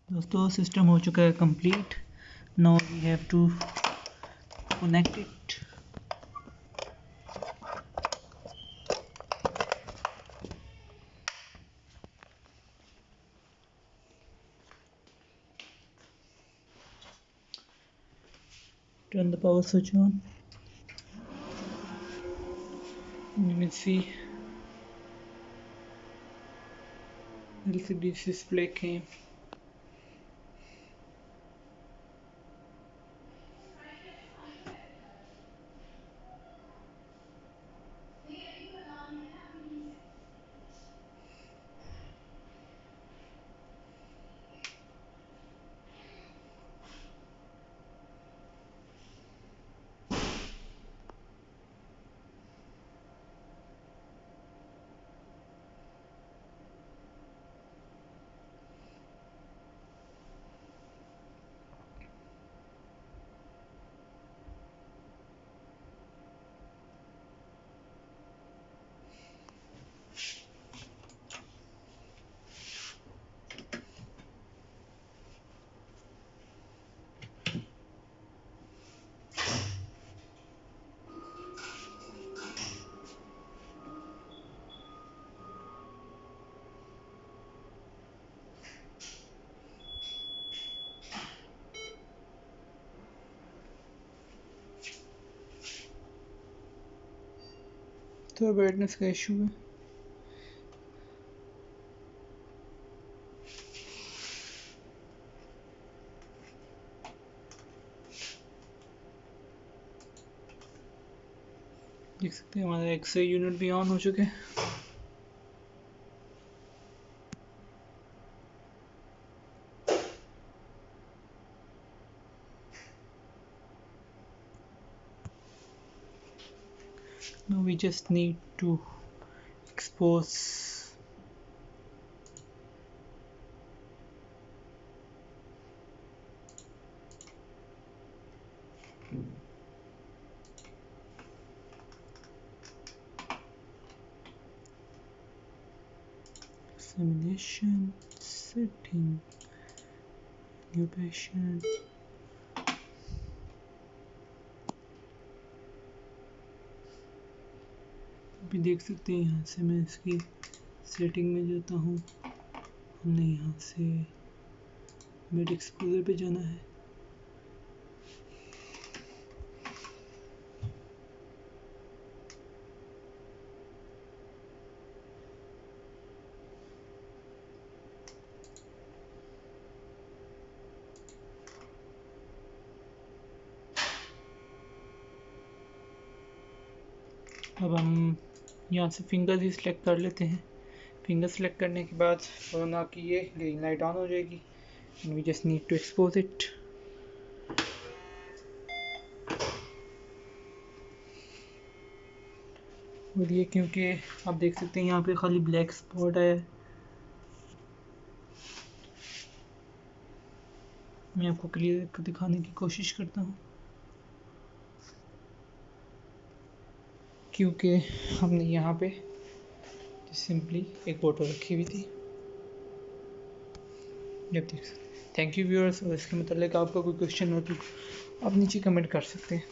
दोस्तों सिस्टम हो चुका है complete. Now we have to connect it. Turn the power switch on. You will see LCD display came. तो brightness का issue है. देख सकते हैं हमारा एक्सरे यूनिट भी ऑन हो चुके हैं. Now we just need to expose examination setting new patient. अभी देख सकते हैं यहाँ से मैं इसकी सेटिंग में जाता हूँ. हमने यहाँ से बेड एक्सपोजर पे जाना है. अब हम यहाँ से फिंगर्स ही सिलेक्ट कर लेते हैं. फिंगर सेलेक्ट करने के बाद कोरोना की ये ग्रीन लाइट ऑन हो जाएगी. And we just need to expose it. और ये क्योंकि आप देख सकते हैं यहाँ पे खाली ब्लैक स्पॉट है. मैं आपको क्लियर दिखाने की कोशिश करता हूँ क्योंकि हमने यहाँ पे सिंपली एक बोतल रखी हुई थी. जब देख सकते. Thank you viewers. और इसके मतलब आपका कोई क्वेश्चन हो तो आप नीचे कमेंट कर सकते हैं.